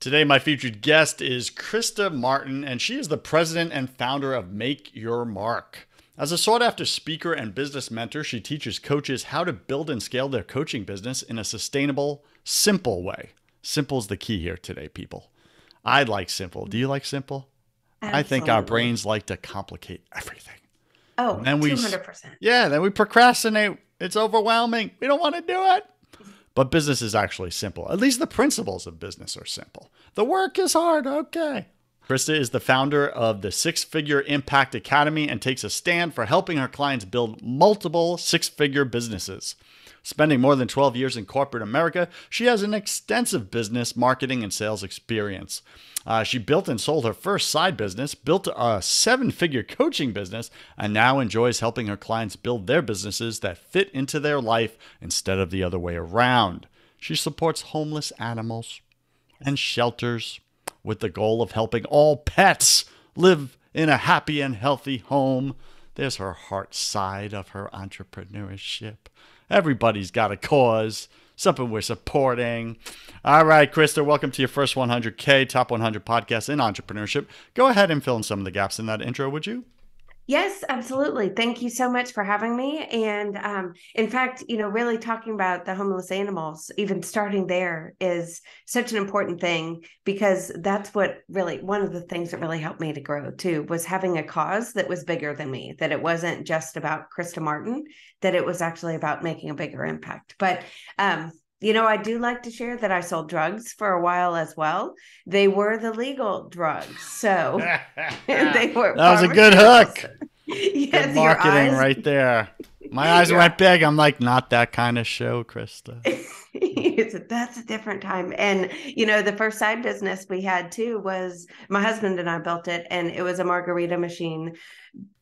Today, my featured guest is Krista Martin, and she is the president and founder of Make Your Mark. As a sought-after speaker and business mentor, she teaches coaches how to build and scale their coaching business in a sustainable, simple way. Simple is the key here today, people. I like simple. Do you like simple? I think our Absolutely. brains like to complicate everything. And Oh, then 200%. then we procrastinate. It's overwhelming. We don't want to do it. But business is actually simple. At least the principles of business are simple. The work is hard. Okay. Krista is the founder of the Six Figure Impact Academy and takes a stand for helping her clients build multiple six-figure businesses. Spending more than 12 years in corporate America, she has an extensive business, marketing, and sales experience. She built and sold her first side business, built a seven-figure coaching business, and now enjoys helping her clients build their businesses that fit into their life instead of the other way around. She supports homeless animals and shelters with the goal of helping all pets live in a happy and healthy home. There's her heart side of her entrepreneurship. Everybody's got a cause, something we're supporting. All right, Krista, welcome to your first 100K Top 100 podcast in entrepreneurship. Go ahead and fill in some of the gaps in that intro, would you? Yes, absolutely. Thank you so much for having me. And in fact, really talking about the homeless animals, even starting there is such an important thing because that's what really one of the things that really helped me to grow too was having a cause that was bigger than me, that it wasn't just about Krista Martin, that it was actually about making a bigger impact. But I do like to share that I sold drugs for a while as well. They were the legal drugs. So they That were was a good pharmaceuticals. hook. Good Yes, your marketing eyes, right there. My eyes your went big. I'm like, not that kind of show, Krista. that's a different time. And the first side business we had too was my husband and I built it, and it was a margarita machine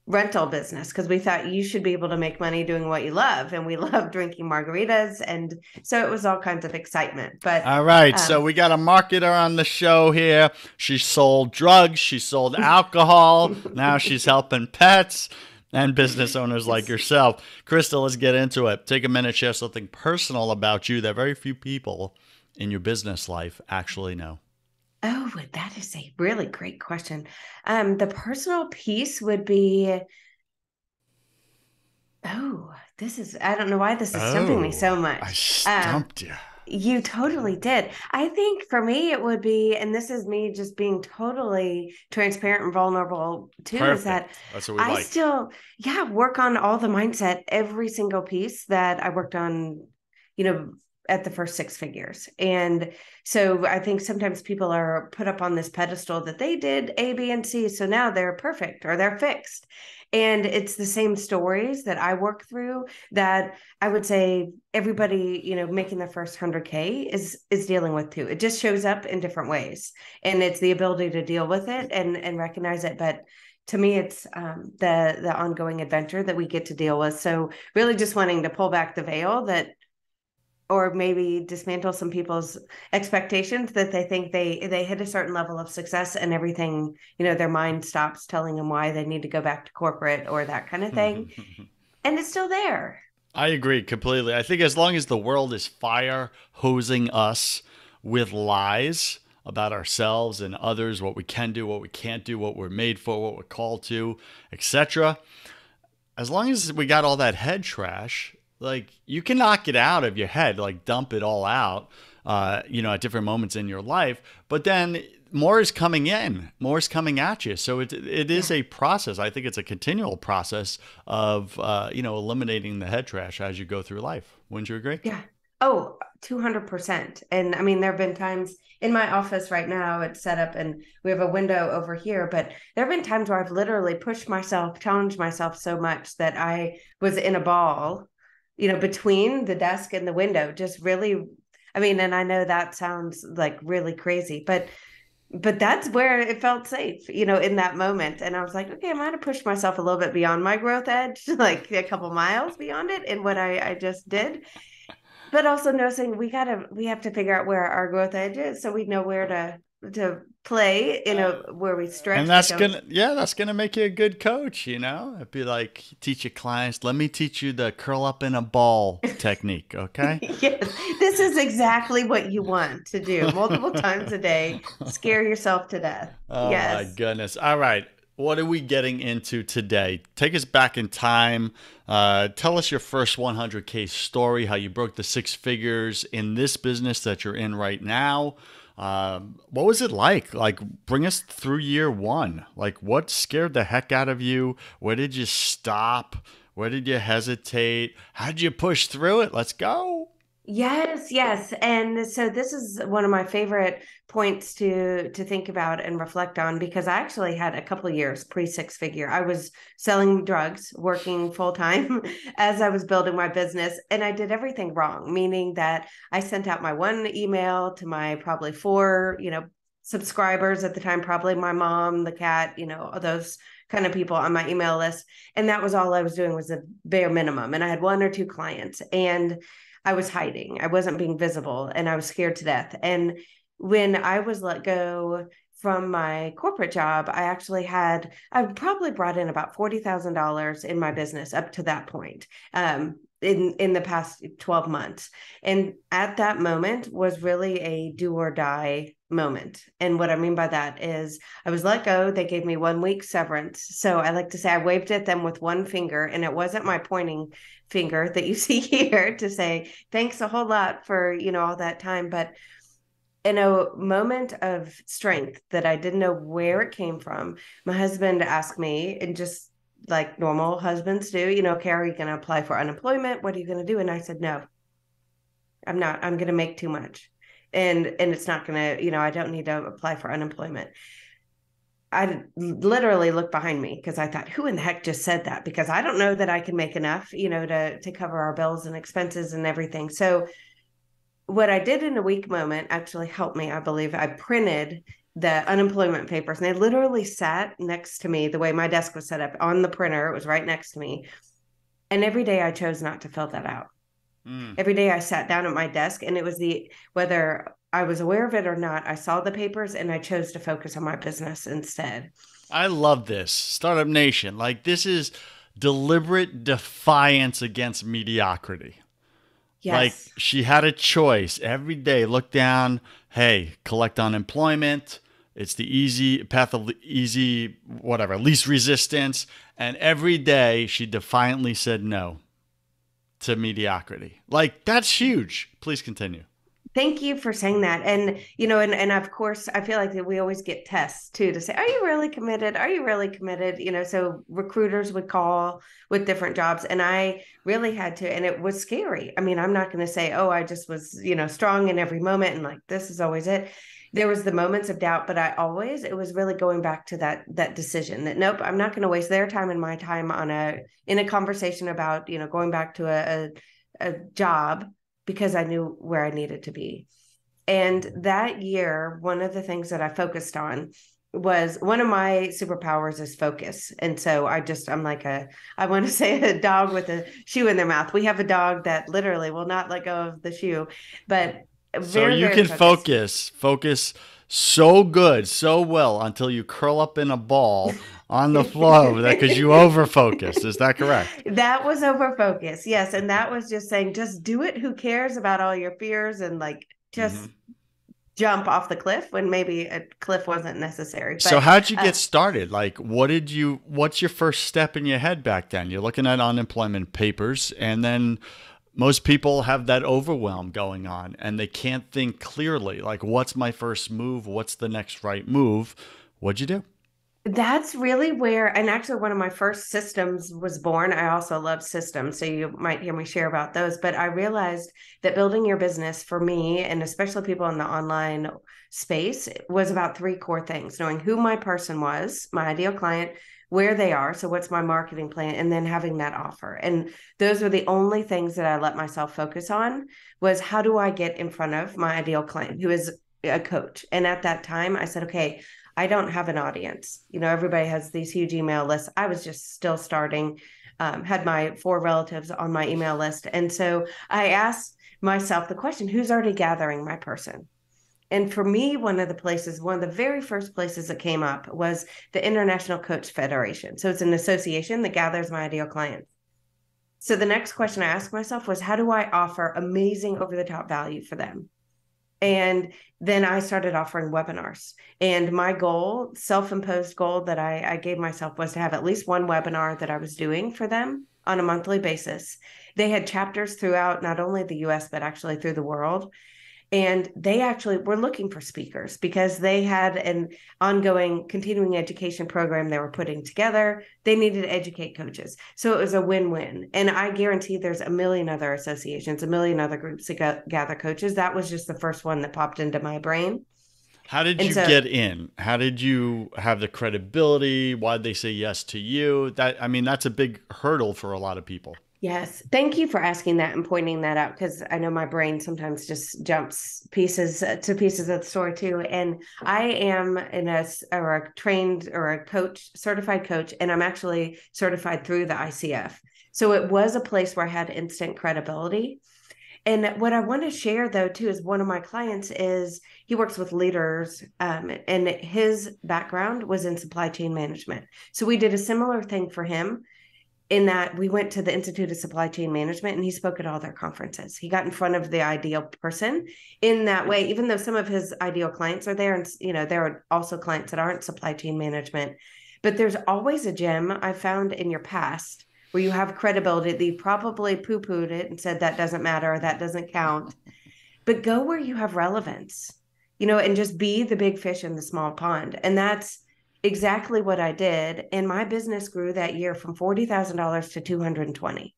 rental business because we thought you should be able to make money doing what you love, and we love drinking margaritas, and so it was all kinds of excitement. But All right, so um, we got a marketer on the show here. She sold drugs, she sold alcohol. Now she's helping pets and business owners like yes. yourself. Krista, let's get into it. Take a minute, share something personal about you that very few people in your business life actually know. Oh, that is a really great question. The personal piece would be, I don't know why this is stumping me Oh, so I much. Um, stumped you. you totally did. I think for me, it would be, and this is me just being totally transparent and vulnerable too, is that Perfect. That's what we I like. still, work on all the mindset, every single piece that I worked on, you know, at the first six figures. And so I think sometimes people are put up on this pedestal that they did A, B, and C. So now they're perfect or they're fixed. And it's the same stories that I work through that I would say everybody, making their first 100K is dealing with too. It just shows up in different ways, and it's the ability to deal with it and recognize it. But to me, it's the ongoing adventure that we get to deal with. So really, just wanting to pull back the veil that, or maybe dismantle some people's expectations that they think they hit a certain level of success and everything, their mind stops telling them why they need to go back to corporate or that kind of thing, and it's still there. I agree completely. I think as long as the world is fire hosing us with lies about ourselves and others, what we can do, what we can't do, what we're made for, what we're called to, etc., as long as we got all that head trash, like you can knock it out of your head, like dump it all out, at different moments in your life. But then more is coming in, more is coming at you. So it is Yeah. a process. I think it's a continual process of eliminating the head trash as you go through life. Wouldn't you agree? Yeah. Oh, 200%. And I mean, there have been times in my office right now, it's set up and we have a window over here, but there have been times where I've literally pushed myself, challenged myself so much that I was in a ball, between the desk and the window, just really, I mean, and I know that sounds like really crazy, but that's where it felt safe, in that moment. And I was like, okay, I might have pushed myself a little bit beyond my growth edge, like a couple miles beyond it in what I just did, but also noticing we have to figure out where our growth edge is so we know where to to play, where we And stretch, but that's don't. gonna, yeah, that's gonna make you a good coach, you know? It'd be like teach your clients, let me teach you the curl up in a ball technique, okay? Yes, this is exactly what you want to do multiple times a day. Scare yourself to death. Oh my Yes. goodness. All right. What are we getting into today? Take us back in time. Tell us your first 100K story, how you broke the six figures in this business that you're in right now. What was it like? Like, bring us through year one. Like, what scared the heck out of you? Where did you stop? Where did you hesitate? How did you push through it? Let's go. Yes, yes. And so this is one of my favorite points to think about and reflect on, because I actually had a couple of years pre six figure. I was selling drugs, working full time as I was building my business, and I did everything wrong, meaning that I sent out my one email to my probably four, subscribers at the time, probably my mom, the cat, those kind of people on my email list. And that was all I was doing, was a bare minimum. And I had one or two clients, and I was hiding. I wasn't being visible, and I was scared to death. And when I was let go from my corporate job, I probably brought in about $40,000 in my business up to that point. In the past 12 months. And at that moment was really a do or die moment. And what I mean by that is I was let go. They gave me 1 week severance. So I like to say I waved at them with one finger, and it wasn't my pointing finger that you see here to say thanks a whole lot for, all that time. But in a moment of strength that I didn't know where it came from, my husband asked me, and just like normal husbands do, Carrie, are you going to apply for unemployment? What are you going to do? And I said, no, I'm not. I'm going to make too much. And it's not going to, I don't need to apply for unemployment. I literally looked behind me because I thought, who in the heck just said that? Because I don't know that I can make enough, to cover our bills and expenses and everything. So what I did in a weak moment actually helped me, I believe. I printed the unemployment papers, and they literally sat next to me the way my desk was set up on the printer. It was right next to me. And every day I chose not to fill that out. Mm. Every day I sat down at my desk, and it was whether I was aware of it or not, I saw the papers and I chose to focus on my business instead. I love this. Startup Nation. Like, this is deliberate defiance against mediocrity. Like, Yes. she had a choice every day. Look down. Hey, collect unemployment. It's the easy path of easy, whatever, least resistance. And every day she defiantly said no to mediocrity. Like, that's huge. Please continue. Thank you for saying that. And, and of course, I feel like that we always get tests too to say, are you really committed? Are you really committed? So recruiters would call with different jobs, and I really had to, and it was scary. I mean, I'm not going to say, oh, I just was, strong in every moment and like, this is always it. There was the moments of doubt, but it was really going back to that decision that, nope, I'm not going to waste their time and my time in a conversation about, going back to a job, because I knew where I needed to be. And that year, one of the things that I focused on was, one of my superpowers is focus. And so I'm like I want to say a dog with a shoe in their mouth. We have a dog that literally will not let go of the shoe, but So very, you very can focused. focus so good, so well until you curl up in a ball on the floor over there because you over focused. Is that correct? That was over focus. Yes. And that was just saying, just do it. Who cares about all your fears? And like, just Hmm. jump off the cliff when maybe a cliff wasn't necessary. So But how'd you uh, get started? Like, what's your first step in your head back then? You're looking at unemployment papers, and then most people have that overwhelm going on and they can't think clearly. Like, what's my first move? What's the next right move? What'd you do? that's really where, and actually, one of my first systems was born. I also love systems, so you might hear me share about those. But I realized that building your business for me, and especially people in the online space, was about three core things: knowing who my person was, my ideal client, where they are. So, what's my marketing plan? And then having that offer. And those were the only things that I let myself focus on, was how do I get in front of my ideal client, who is a coach. And at that time, I said, okay, I don't have an audience. Everybody has these huge email lists. I was just still starting, had my four relatives on my email list. And so I asked myself the question, who's already gathering my person? And for me, one of the very first places that came up was the International Coach Federation. So it's an association that gathers my ideal clients. So the next question I asked myself was, how do I offer amazing over the top value for them? And then I started offering webinars. And my goal, self-imposed goal that I gave myself, was to have at least one webinar that I was doing for them on a monthly basis. They had chapters throughout not only the US, but actually through the world. And they actually were looking for speakers because they had an ongoing continuing education program they were putting together. They needed to educate coaches. So it was a win-win. And I guarantee there's a million other associations, a million other groups that gather coaches. That was just the first one that popped into my brain. How did you get in? How did you have the credibility? Why did they say yes to you? That's a big hurdle for a lot of people. Yes. Thank you for asking that and pointing that out, because I know my brain sometimes just jumps pieces of the story too. And I am a trained or a coach, certified coach, and I'm actually certified through the ICF. So it was a place where I had instant credibility. And what I want to share though too is one of my clients he works with leaders, and his background was in supply chain management. So we did a similar thing for him, in that we went to the Institute of Supply Chain Management and he spoke at all their conferences. He got in front of the ideal person in that way, even though some of his ideal clients are there. And, there are also clients that aren't supply chain management, but there's always a gem I found in your past where you have credibility that you probably poo-pooed it and said that doesn't matter, or that doesn't count, but go where you have relevance, and just be the big fish in the small pond. And that's exactly what I did. And my business grew that year from $40,000 to $220,000.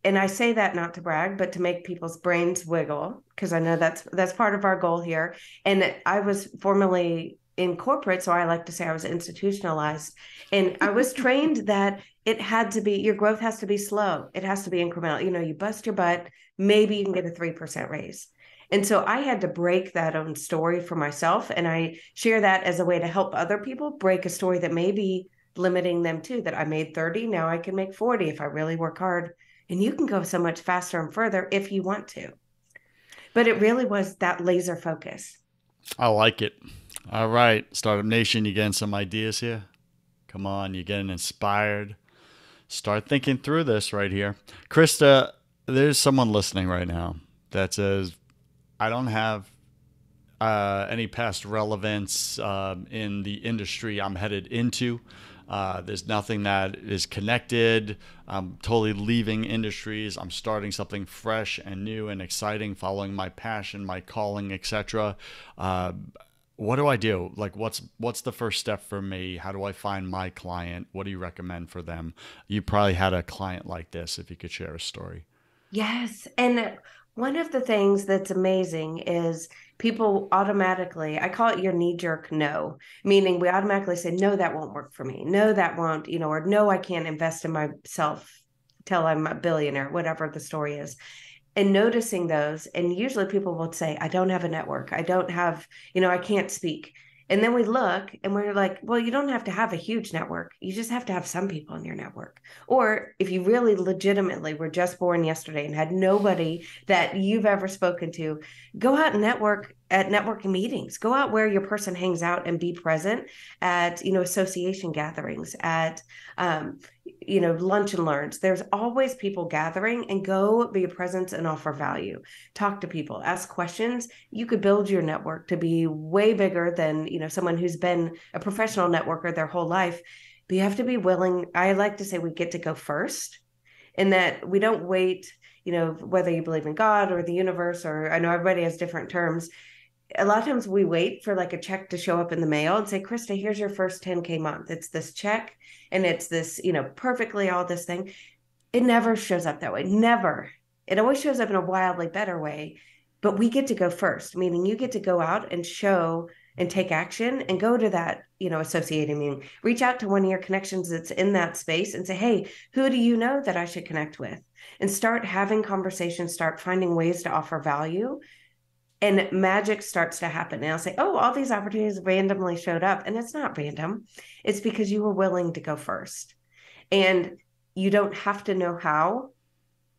And I say that not to brag, but to make people's brains wiggle, because I know that's part of our goal here. And I was formerly in corporate, so I like to say I was institutionalized. And I was trained that your growth has to be slow. It has to be incremental. You bust your butt, maybe you can get a 3% raise. And so I had to break that own story for myself. And I share that as a way to help other people break a story that may be limiting them too, that I made 30, now I can make 40 if I really work hard. And you can go so much faster and further if you want to. But it really was that laser focus. I like it. All right, Startup Nation, you getting some ideas here? Come on, you're getting inspired. Start thinking through this right here. Krista, there's someone listening right now that says, I don't have any past relevance in the industry I'm headed into. There's nothing that is connected. I'm totally leaving industries. I'm starting something fresh and new and exciting, following my passion, my calling, etc. What do I do? Like, what's the first step for me? How do I find my client? What do you recommend for them? You probably had a client like this, if you could share a story. Yes. And one of the things that's amazing is people automatically, I call it your knee-jerk no, meaning we automatically say, no, that won't work for me. No, that won't, or no, I can't invest in myself till I'm a billionaire, whatever the story is. And noticing those, and usually people will say, I don't have a network. I don't have, I can't speak. And then we look and we're like, well, you don't have to have a huge network. You just have to have some people in your network. Or if you really legitimately were just born yesterday and had nobody that you've ever spoken to, go out and network at networking meetings. Go out where your person hangs out and be present at, association gatherings, at, lunch and learns. There's always people gathering, and go be a presence and offer value. Talk to people, ask questions. You could build your network to be way bigger than, someone who's been a professional networker their whole life. But you have to be willing. I like to say we get to go first, and that we don't wait, whether you believe in God or the universe, or I know everybody has different terms. A lot of times we wait for like a check to show up in the mail and say, Krista, here's your first 10K month. It's this check and it's this, perfectly all this thing. It never shows up that way. Never. It always shows up in a wildly better way. But we get to go first, meaning you get to go out and show and take action and go to that, associating meeting. Reach out to one of your connections that's in that space and say, hey, who do you know that I should connect with? And start having conversations, start finding ways to offer value. And magic starts to happen. And I'll say, oh, all these opportunities randomly showed up. And it's not random. It's because you were willing to go first. And you don't have to know how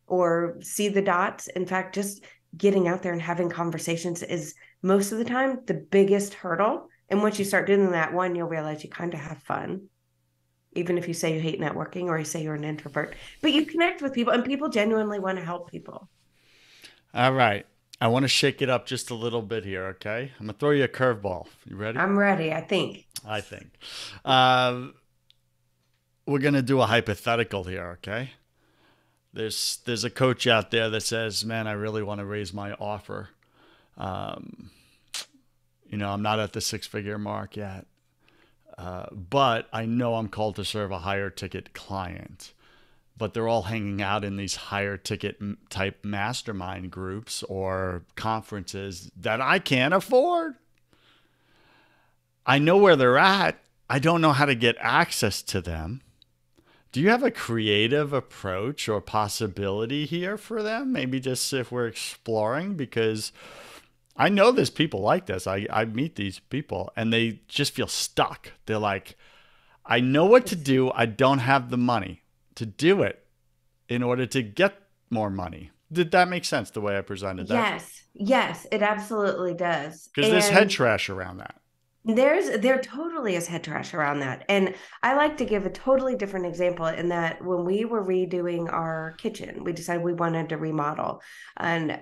or see the dots. In fact, just getting out there and having conversations is most of the time the biggest hurdle. And once you start doing that one, you'll realize you kind of have fun, even if you say you hate networking or you say you're an introvert, but you connect with people and people genuinely want to help people. All right. I want to shake it up just a little bit here, okay? I'm going to throw you a curveball. You ready? I'm ready, I think. I think. We're going to do a hypothetical here, okay? There's a coach out there that says, man, I really want to raise my offer. I'm not at the six-figure mark yet, but I know I'm called to serve a higher ticket client. But they're all hanging out in these higher ticket type mastermind groups or conferences that I can't afford. I know where they're at. I don't know how to get access to them. Do you have a creative approach or possibility here for them? Maybe just if we're exploring, because I know there's people like this. I meet these people and they just feel stuck. They're like, I know what to do. I don't have the money to do it in order to get more money. Did that make sense the way I presented that? Yes, it absolutely does. Because there's head trash around that. There totally is head trash around that. And I like to give a totally different example in that when we were redoing our kitchen, we decided we wanted to remodel. And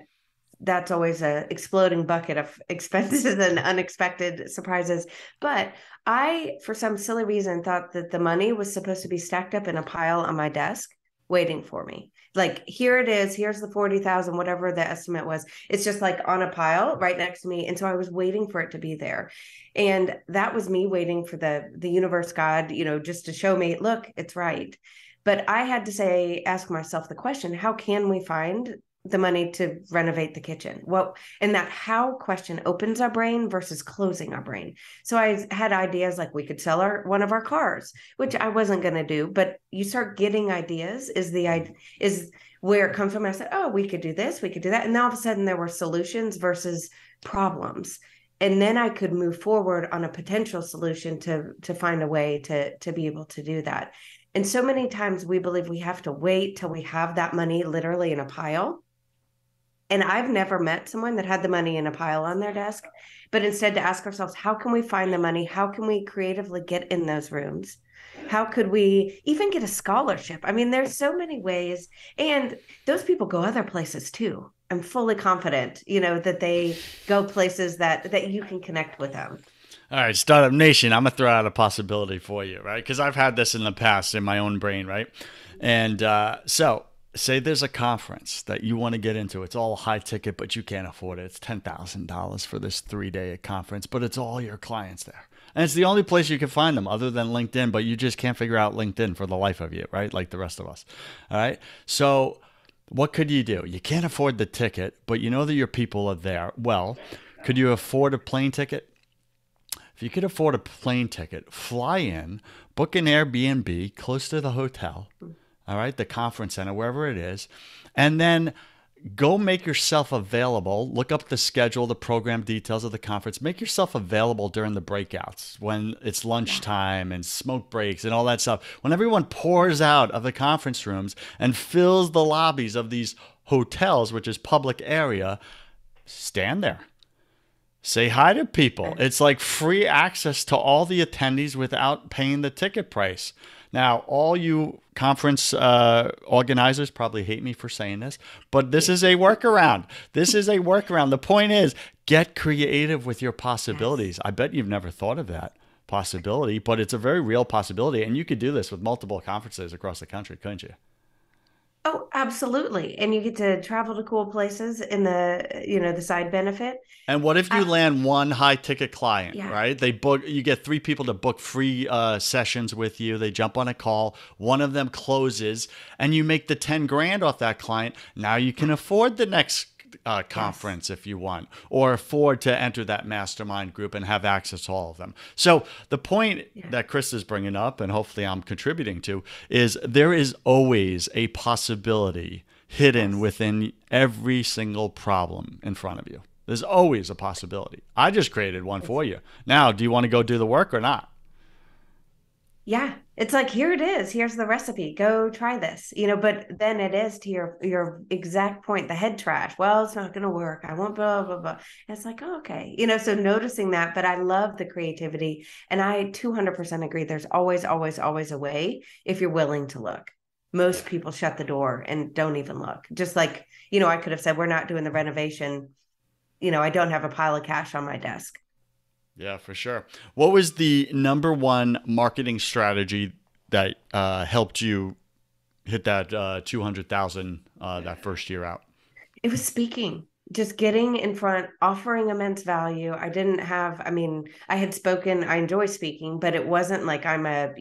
that's always a exploding bucket of expenses and unexpected surprises. But I, for some silly reason, thought that the money was supposed to be stacked up in a pile on my desk waiting for me. Like, here it is, here's the 40,000, whatever the estimate was. It's just like on a pile right next to me. And so I was waiting for it to be there. And that was me waiting for the universe, God, just to show me, look, it's right. But I had to ask myself the question, how can we find the money to renovate the kitchen? And that how question opens our brain versus closing our brain. So I had ideas like we could sell one of our cars, which I wasn't going to do, but you start getting ideas is where it comes from. I said, oh, we could do this, we could do that. And then all of a sudden there were solutions versus problems. And then I could move forward on a potential solution to find a way to be able to do that. And so many times we believe we have to wait till we have that money literally in a pile. And I've never met someone that had the money in a pile on their desk, but instead to ask ourselves, how can we find the money? How can we creatively get in those rooms? How could we even get a scholarship? I mean, there's so many ways, and those people go other places too. I'm fully confident, that they go places that you can connect with them. All right, Startup Nation, I'm going to throw out a possibility for you, right? Because I've had this in the past in my own brain, right? And so say there's a conference that you want to get into. It's all high ticket, but you can't afford it. It's $10,000 for this 3-day conference, but it's all your clients there. And it's the only place you can find them other than LinkedIn, but you just can't figure out LinkedIn for the life of you, right? Like the rest of us. All right. So what could you do? You can't afford the ticket, but you know that your people are there. Well, could you afford a plane ticket? If you could afford a plane ticket, fly in, book an Airbnb close to the hotel, all right, the conference center, wherever it is, and then go make yourself available. Look up the schedule, the program details of the conference. Make yourself available during the breakouts when it's lunchtime and smoke breaks and all that stuff. When everyone pours out of the conference rooms and fills the lobbies of these hotels, which is public area, stand there. Say hi to people. It's like free access to all the attendees without paying the ticket price. Now, all you conference organizers probably hate me for saying this, but this is a workaround. This is a workaround. The point is, get creative with your possibilities. Yes. I bet you've never thought of that possibility, but it's a very real possibility. And you could do this with multiple conferences across the country, couldn't you? Oh, absolutely. And you get to travel to cool places in the side benefit. And what if you land one high ticket client, right? You get 3 people to book free sessions with you. They jump on a call. One of them closes and you make the 10 grand off that client. Now you can afford the next conference if you want, or afford to enter that mastermind group and have access to all of them. So the point that Krista is bringing up, and hopefully I'm contributing to, is there is always a possibility hidden within every single problem in front of you. There's always a possibility. I just created one for you. Now, do you want to go do the work or not? Yeah. It's like, here it is. Here's the recipe. Go try this. But then it is to your exact point, the head trash. Well, it's not going to work. I won't blah, blah, blah. And it's like, oh, okay. So noticing that, but I love the creativity. And I 200% agree. There's always, always, always a way if you're willing to look. Most people shut the door and don't even look. Just like, I could have said, we're not doing the renovation. I don't have a pile of cash on my desk. Yeah, for sure. What was the number one marketing strategy that helped you hit that 200,000 that first year out? It was speaking, just getting in front, offering immense value. I had spoken, I enjoy speaking, but it wasn't like I'm a,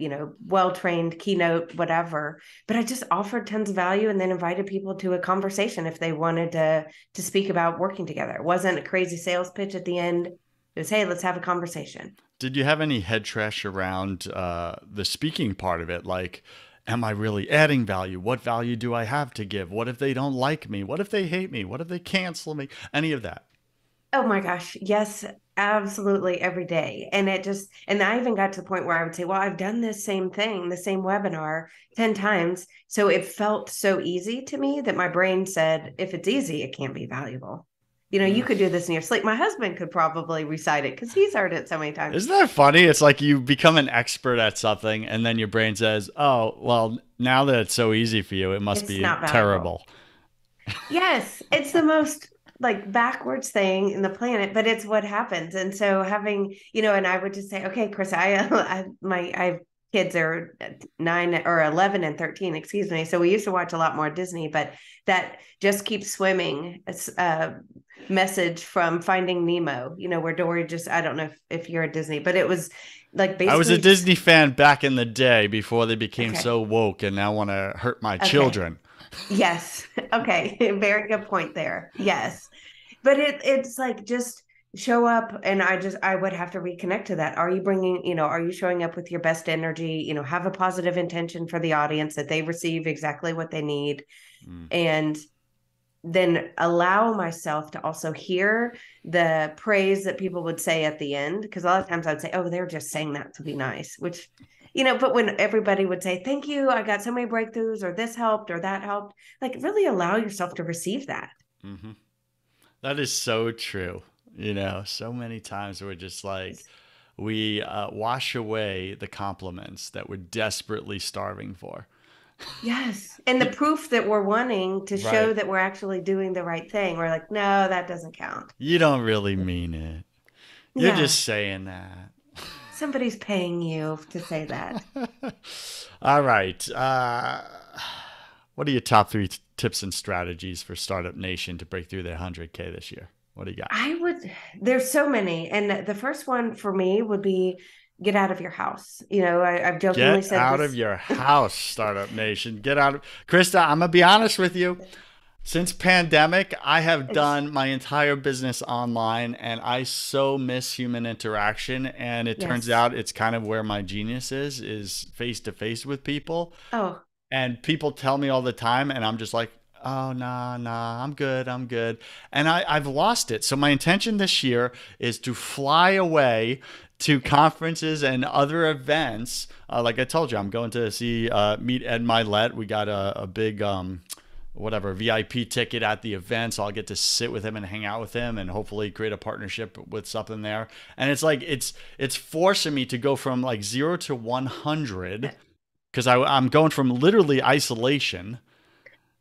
well-trained keynote, whatever, but I just offered tons of value and then invited people to a conversation if they wanted to speak about working together. It wasn't a crazy sales pitch at the end. It was, hey, let's have a conversation. Did you have any head trash around the speaking part of it? Like, am I really adding value? What value do I have to give? What if they don't like me? What if they hate me? What if they cancel me? Any of that? Oh my gosh. Yes, absolutely every day. And I even got to the point where I would say, well, I've done this same thing, the same webinar 10 times. So it felt so easy to me that my brain said, if it's easy, it can't be valuable. You could do this in your sleep. My husband could probably recite it because he's heard it so many times. Isn't that funny? It's like you become an expert at something, and then your brain says, oh, well, now that it's so easy for you, it must It's be not valuable. terrible. Yes, it's the most like backwards thing in the planet, but it's what happens. And so having, and I would just say, okay, Chris, I have kids are 9 or 11 and 13, excuse me. So we used to watch a lot more Disney, but that just keeps swimming. It's a message from Finding Nemo, where Dory just, I don't know if you're a Disney, but it was like I was a basically Disney fan back in the day before they became okay, so woke and now want to hurt my okay. children. Yes. Okay. Very good point there. Yes. But it's like just show up and I would have to reconnect to that. Are you bringing, are you showing up with your best energy, have a positive intention for the audience that they receive exactly what they need, Mm. and then allow myself to also hear the praise that people would say at the end, because a lot of times I'd say, oh, they're just saying that to be nice, which but when everybody would say, thank you, I got so many breakthroughs, or this helped, or that helped, like really allow yourself to receive that. Hmm. That is so true. So many times we're just like, we wash away the compliments that we're desperately starving for. Yes. And the proof that we're wanting to show Right. that we're actually doing the right thing, we're like, no, that doesn't count. You don't really mean it. You're Yeah. just saying that. Somebody's paying you to say that. All right. What are your top three tips and strategies for Startup Nation to break through their 100K this year? What do you got? There's so many. And the first one for me would be get out of your house. I've jokingly Get said out of this. your house, Startup Nation. Get out of Krista, I'm gonna be honest with you. Since pandemic, I have It's, done my entire business online and I so miss human interaction. And it turns yes. out it's kind of where my genius is face to face with people. Oh, And people tell me all the time, and I'm just like, oh, nah, I'm good, I'm good. And I've lost it. So my intention this year is to fly away to conferences and other events. Like I told you, I'm going to see meet Ed Milet. We got a big whatever VIP ticket at the event, so I'll get to sit with him and hang out with him and hopefully create a partnership with something there. And it's like it's forcing me to go from like 0 to 100 because I'm going from literally isolation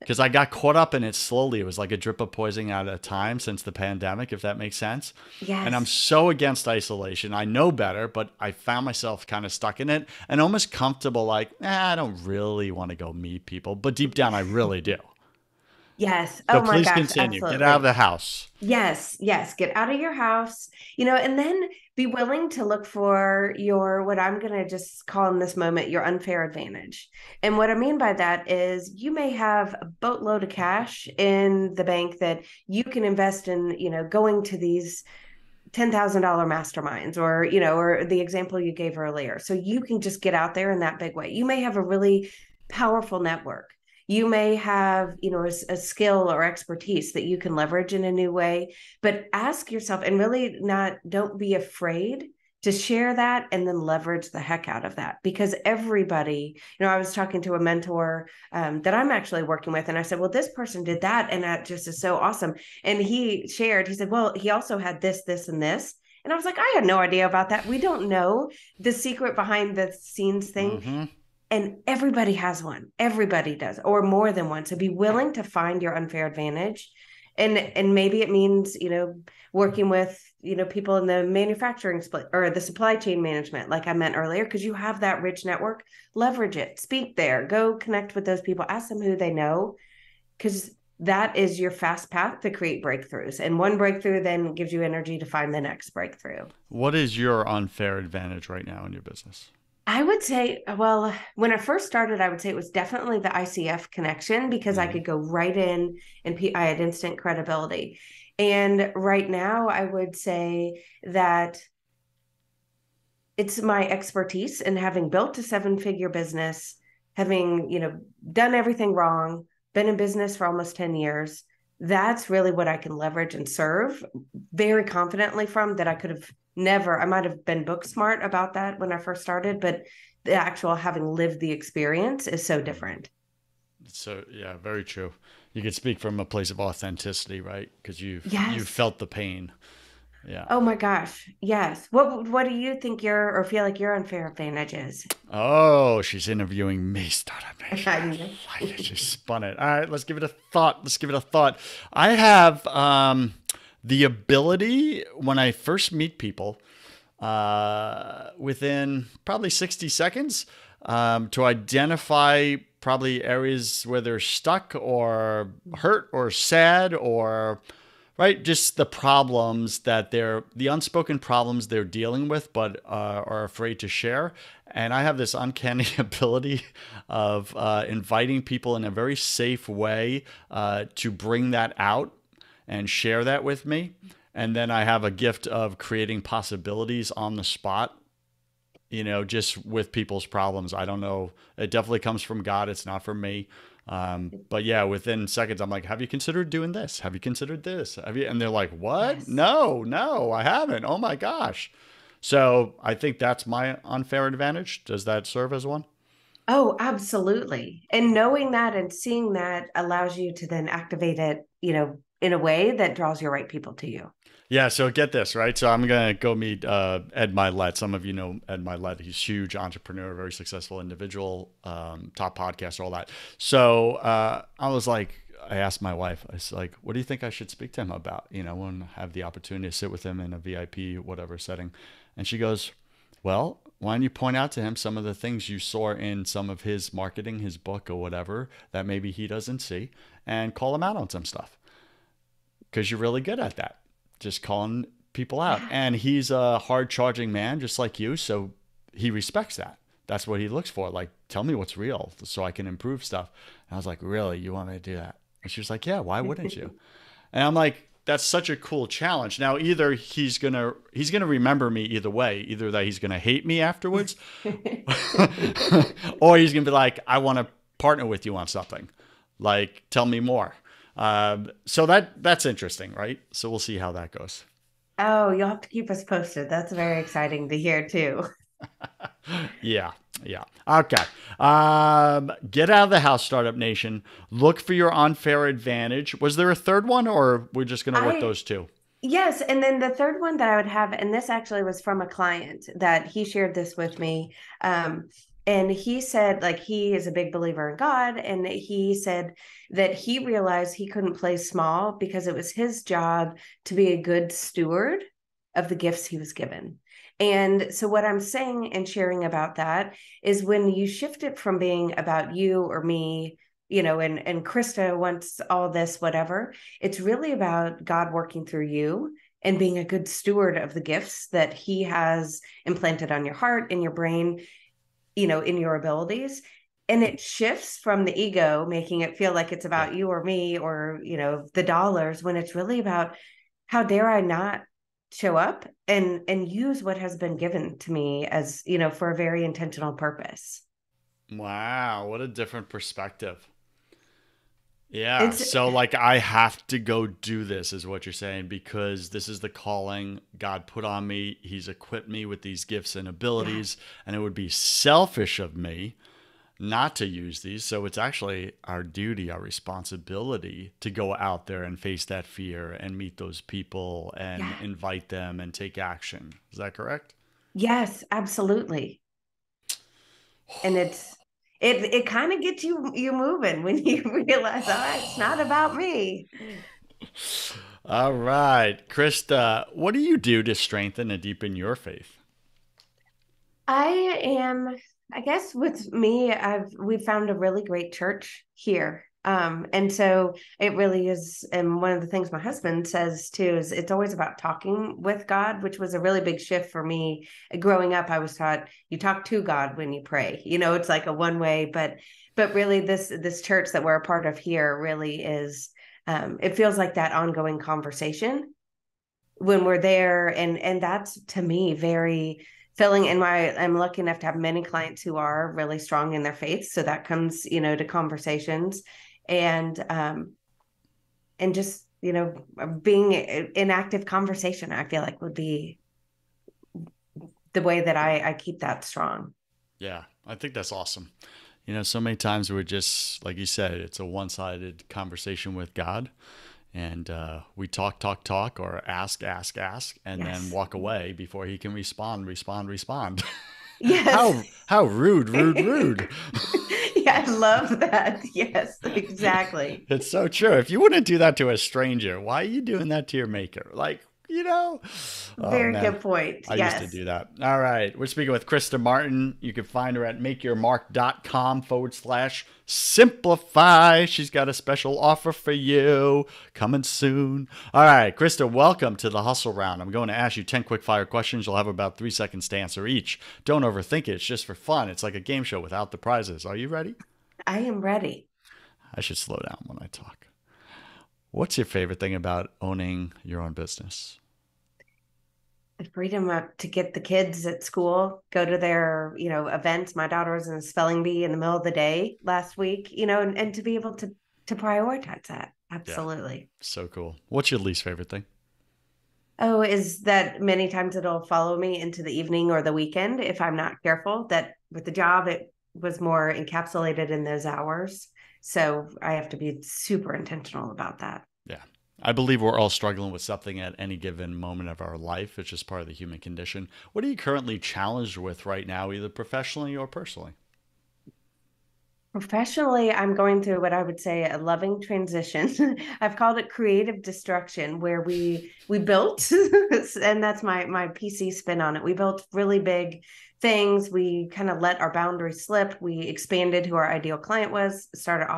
because I got caught up in it slowly. It was like a drip of poison at a time since the pandemic, if that makes sense. And I'm yes. so against isolation. I know better, but I found myself kind of stuck in it and almost comfortable, like, I don't really want to go meet people. But deep down, I really do. Yes. So Oh my please gosh, continue. Get out of absolutely. the house. Yes, yes. Get out of your house, and then be willing to look for what I'm going to just call in this moment, your unfair advantage. And what I mean by that is you may have a boatload of cash in the bank that you can invest in, going to these $10,000 masterminds, or the example you gave earlier. So you can just get out there in that big way. You may have a really powerful network. You may have, a skill or expertise that you can leverage in a new way, but ask yourself and really don't be afraid to share that and then leverage the heck out of that, because everybody, I was talking to a mentor that I'm actually working with, and I said, well, this person did that, and that just is so awesome. And he said, well, he also had this and this. And I was like, I had no idea about that. We don't know the secret behind the scenes thing. Mm-hmm. And everybody has one. Everybody does, or more than one. So be willing to find your unfair advantage. And maybe it means, working with, people in the manufacturing split or the supply chain management, like I meant earlier, because you have that rich network, leverage it, speak there, go connect with those people, ask them who they know, because that is your fast path to create breakthroughs. And one breakthrough then gives you energy to find the next breakthrough. What is your unfair advantage right now in your business? I would say, well, when I first started, I would say it was definitely the ICF connection, because I Mm-hmm. could go right in and I had instant credibility. And right now, I would say that it's my expertise in having built a 7-figure business, having, done everything wrong, been in business for almost 10 years. That's really what I can leverage and serve very confidently from, that I could have never, I might have been book smart about that when I first started, but the actual having lived the experience is so different. So yeah, very true. You could speak from a place of authenticity, right? Because you've Yes. felt the pain. Yeah. Oh my gosh. Yes. What do you think your, or feel like your unfair advantage is? Oh, she's interviewing me, Startup Nation. I I like it. She spun it. All right, let's give it a thought. Let's give it a thought. I have the ability when I first meet people, within probably 60 seconds, to identify probably areas where they're stuck or hurt or sad or right, just the problems that the unspoken problems they're dealing with, but are afraid to share. And I have this uncanny ability of inviting people in a very safe way to bring that out and share that with me. And then I have a gift of creating possibilities on the spot, just with people's problems. I don't know. It definitely comes from God. It's not from me. But yeah, within seconds, I'm like, have you considered doing this? Have you considered this? Have you? And they're like, what? Yes. No, I haven't. Oh my gosh. So I think that's my unfair advantage. Does that serve as one? Oh, absolutely. And knowing that and seeing that allows you to then activate it, in a way that draws your right people to you. Yeah, so get this, right? So I'm going to go meet Ed Milet. Some of you know Ed Milet. He's a huge entrepreneur, very successful individual, top podcaster, all that. So I was like, I asked my wife, I was like, what do you think I should speak to him about? When I have the opportunity to sit with him in a VIP, whatever setting. And she goes, well, why don't you point out to him some of the things you saw in some of his marketing, his book or whatever that maybe he doesn't see, and call him out on some stuff because you're really good at that, just calling people out. Yeah. And he's a hard charging man, just like you. So he respects that. That's what he looks for. Like, tell me what's real so I can improve stuff. And I was like, really? You want me to do that? And she was like, yeah, why wouldn't you? And I'm like, that's such a cool challenge. Now, either he's gonna remember me either way, either that he's gonna hate me afterwards, or he's gonna be like, I want to partner with you on something. Like, tell me more. So that's interesting, right? So we'll see how that goes. Oh, you'll have to keep us posted. That's very exciting to hear too. Yeah, yeah. Okay. Get out of the house, Startup Nation. Look for your unfair advantage. Was there a third one, or we're just gonna work I those two? Yes, and then the third one that I would have, and this actually was from a client that he shared this with me. And he said, like, he is a big believer in God, and he said that he realized he couldn't play small because it was his job to be a good steward of the gifts he was given. And so, what I'm saying and sharing about that is when you shift it from being about you or me, and Krista wants all this, whatever, it's really about God working through you and being a good steward of the gifts that he has implanted on your heart, in your brain, in your abilities. And it shifts from the ego, making it feel like it's Yeah. about you or me or, the dollars, when it's really about how dare I not show up and use what has been given to me as, for a very intentional purpose. Wow, what a different perspective. Yeah. It's So, like, I have to go do this, is what you're saying, because this is the calling God put on me. He's equipped me with these gifts and yeah, abilities, and it would be selfish of me not to use these. So, it's actually our duty, our responsibility to go out there and face that fear and meet those people and yeah. invite them and take action. Is that correct? Yes, absolutely. And it kind of gets you moving when you realize, all right, it's not about me. All right. Krista, what do you do to strengthen and deepen your faith? I am, I guess with me, we found a really great church here. And so it really is, and one of the things my husband says too is it's always about talking with God, which was a really big shift for me. Growing up, I was taught you talk to God when you pray. It's like a one way, but really this church that we're a part of here really is it feels like that ongoing conversation when we're there, and that's to me very filling. And I'm lucky enough to have many clients who are really strong in their faith, so that comes to conversations, and just being in active conversation, I feel like would be the way that I keep that strong. Yeah, I think that's awesome. So many times we're just, like you said, it's a one sided conversation with God. And we talk, talk, talk, or ask, ask, ask, and then Yes. walk away before he can respond, respond, respond. Yes. how rude, rude, rude. Yeah, I love that. Yes, exactly. It's so true. If you wouldn't do that to a stranger, why are you doing that to your maker? Oh Very man, good point. I used to Yes. do that. All right. We're speaking with Krista Martin. You can find her at makeyourmark.com/simplify. She's got a special offer for you coming soon. All right, Krista, welcome to the hustle round. I'm going to ask you 10 quick fire questions. You'll have about 3 seconds to answer each. Don't overthink it. It's just for fun. It's like a game show without the prizes. Are you ready? I am ready. I should slow down when I talk. What's your favorite thing about owning your own business? The freedom to get the kids at school, go to their, events. My daughter was in a spelling bee in the middle of the day last week, and to be able to prioritize that. Yeah, Absolutely. so cool. What's your least favorite thing? Oh, is that many times it'll follow me into the evening or the weekend if I'm not careful. That with the job, it was more encapsulated in those hours. So I have to be super intentional about that. Yeah. I believe we're all struggling with something at any given moment of our life. It's just part of the human condition. What are you currently challenged with right now, either professionally or personally? Professionally, I'm going through what I would say a loving transition. I've called it creative destruction, where we built, and that's my PC spin on it. We built really big things. We kind of let our boundaries slip. We expanded who our ideal client was, started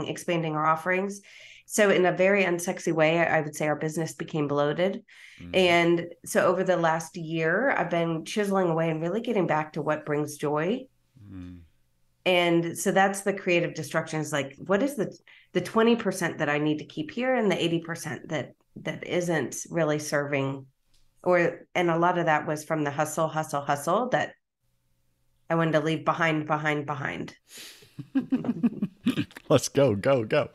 expanding our offerings. So in a very unsexy way, I would say our business became bloated. Mm-hmm. And so over the last year, I've been chiseling away and really getting back to what brings joy. Mm. And so that's the creative destruction, is like, what is the 20% that I need to keep here, and the 80% that isn't really serving, and a lot of that was from the hustle, hustle, hustle that I wanted to leave behind, behind, behind. Let's go, go, go.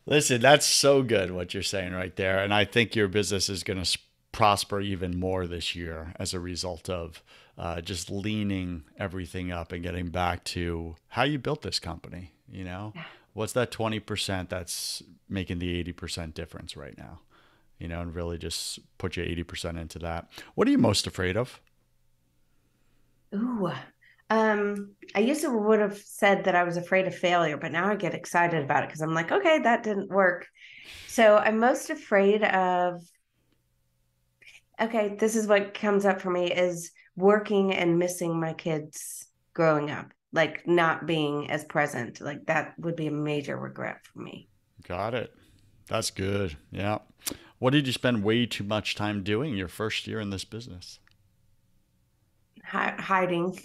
Listen, that's so good what you're saying right there. And I think your business is going to prosper even more this year as a result of just leaning everything up and getting back to how you built this company. What's that 20% that's making the 80% difference right now? And really just put your 80% into that. What are you most afraid of? Ooh. I used to would have said that I was afraid of failure, but now I get excited about it because I'm like, okay, that didn't work. So I'm most afraid of, okay, this is what comes up for me, is working and missing my kids growing up, like not being as present. Like that would be a major regret for me. Got it. That's good. Yeah. What did you spend way too much time doing your first year in this business? Hiding.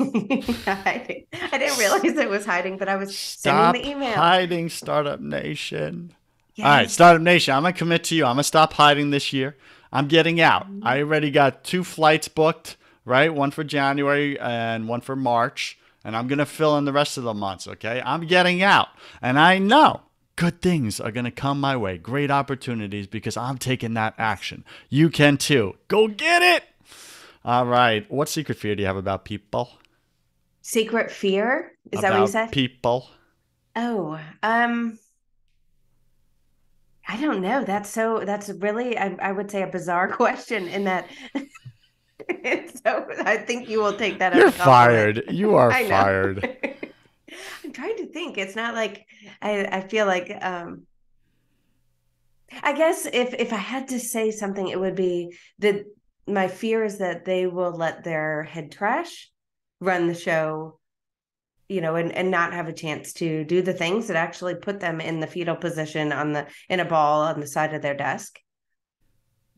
Hiding. I didn't realize it was hiding, but I was sending the Stop email. hiding, Startup Nation. All right, Yes. Startup Nation, I'm going to commit to you. I'm going to stop hiding this year. I'm getting out. I already got 2 flights booked, right? One for January and one for March. And I'm going to fill in the rest of the months, okay? I'm getting out. And I know good things are going to come my way. Great opportunities because I'm taking that action. You can too. Go get it. All right. What secret fear do you have about people? Secret fear? Is that what you About said? people? Oh, I don't know. That's really, I would say, a bizarre question in that. So I think you will take that as You're a compliment. fired. You are I know. fired. I'm trying to think. It's not like I feel like I guess if I had to say something, it would be that my fear is that they will let their head trash run the show, and not have a chance to do the things that actually put them in the fetal position in a ball on the side of their desk.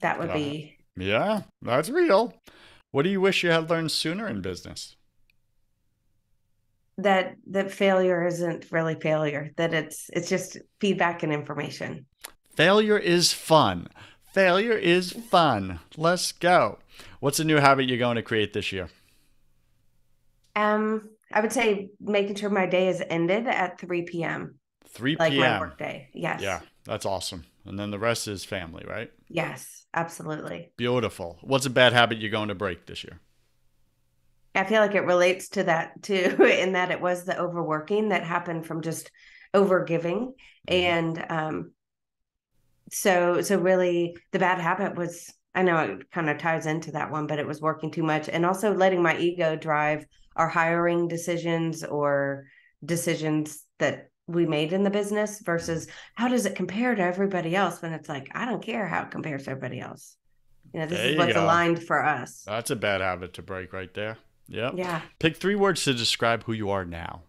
That would Uh, be yeah, that's real. What do you wish you had learned sooner in business? that failure isn't really failure, that it's just feedback and information. Failure is fun. Failure is fun. Let's go. What's a new habit you're going to create this year? I would say making sure my day is ended at 3 p.m., like 3 my p.m. work day. Yes. Yeah, that's awesome. And then the rest is family, right? Yes, absolutely. Beautiful. What's a bad habit you're going to break this year? I feel like it relates to that too, in that it was the overworking that happened from just over giving. Hmm. And so really the bad habit was, I know it kind of ties into that one, but it was working too much and also letting my ego drive our hiring decisions or decisions that we made in the business versus how does it compare to everybody else, when it's like, I don't care how it compares to everybody else. This There is you what's go. aligned for us. That's a bad habit to break right there. Yep. Yeah. Pick 3 words to describe who you are now.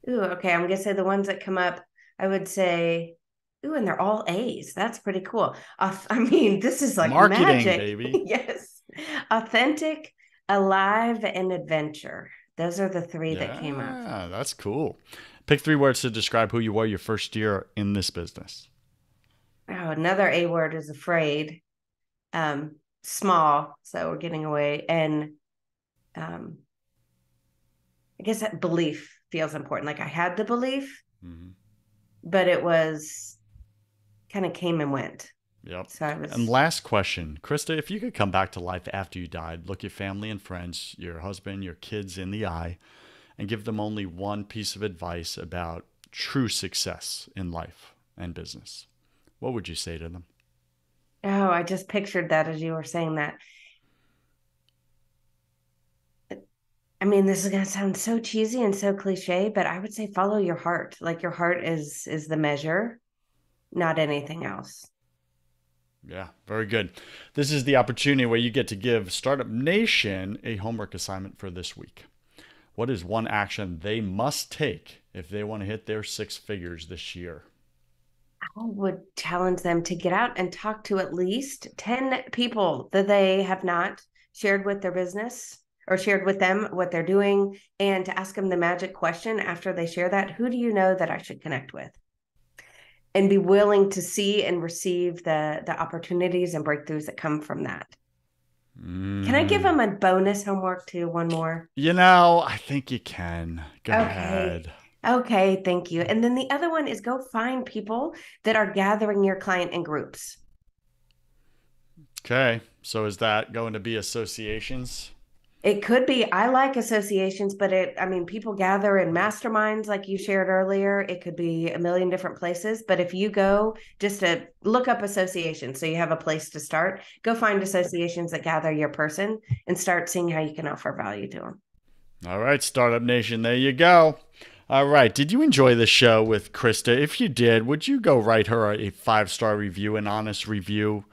Ooh, okay. I'm gonna say the ones that come up, I would say, ooh, and they're all A's. That's pretty cool. I mean, this is like Marketing, magic. baby. Yes. Authentic, alive, and adventure. Those are the three that came up. Yeah, that's cool. Pick 3 words to describe who you were your first year in this business. Oh, another A word is afraid. Small. So we're getting away. And um, I guess that belief feels important. Like I had the belief, Hmm. but it was kind of came and went. Yep. So I And was last question, Krista, if you could come back to life after you died, look your family and friends, your husband, your kids in the eye, and give them only one piece of advice about true success in life and business, what would you say to them? Oh, I just pictured that as you were saying that. I mean, this is going to sound so cheesy and so cliche, but I would say follow your heart. Like your heart is the measure, not anything else. Yeah, very good. This is the opportunity where you get to give Startup Nation a homework assignment for this week. What is one action they must take if they want to hit their 6 figures this year? I would challenge them to get out and talk to at least 10 people that they have not shared with their business or shared with them what they're doing, and to ask them the magic question after they share that: who do you know that I should connect with? And be willing to see and receive the opportunities and breakthroughs that come from that. Can I give Mm, them a bonus homework too? One more. I think you can. Go Okay. ahead. Okay, thank you. And then the other one is go find people that are gathering your client in groups. Okay. So is that going to be associations? It could be, I like associations, but I mean, people gather in masterminds like you shared earlier. It could be a million different places. But if you go just to look up associations, so you have a place to start, go find associations that gather your person and start seeing how you can offer value to them. All right, Startup Nation, there you go. All right. Did you enjoy the show with Krista? If you did, would you go write her a 5-star review, an honest review,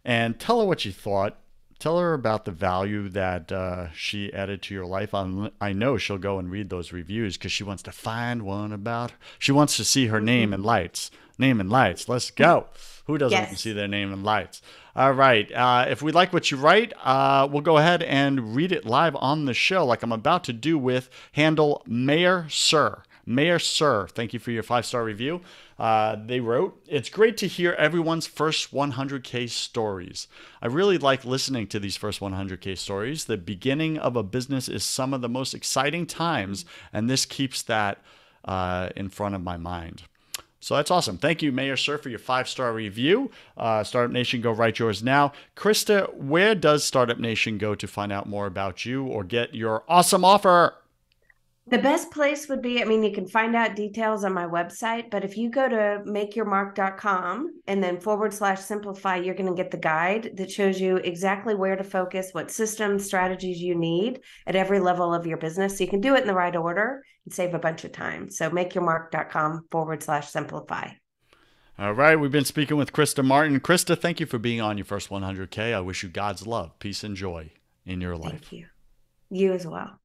and tell her what you thought? Tell her about the value that she added to your life. I know she'll go and read those reviews because she wants to find one about her. She wants to see her name in lights. Name in lights. Let's go. Who doesn't want to see Yes. their name in lights? All right. If we like what you write, we'll go ahead and read it live on the show, like I'm about to do with handle Mayor Sir. Mayor Sir, thank you for your 5-star review. They wrote, "It's great to hear everyone's first 100K stories. I really like listening to these first 100K stories. The beginning of a business is some of the most exciting times, and this keeps that in front of my mind. So that's awesome. Thank you, Mayor Sir, for your 5-star review. Startup Nation, go write yours now. Krista, where does Startup Nation go to find out more about you or get your awesome offer? The best place would be, I mean, you can find out details on my website, but if you go to makeyourmark.com and then /simplify, you're going to get the guide that shows you exactly where to focus, what systems, strategies you need at every level of your business. So you can do it in the right order and save a bunch of time. So makeyourmark.com /simplify. All right. We've been speaking with Krista Martin. Krista, thank you for being on your first 100K. I wish you God's love, peace, and joy in your life. Thank you. You as well.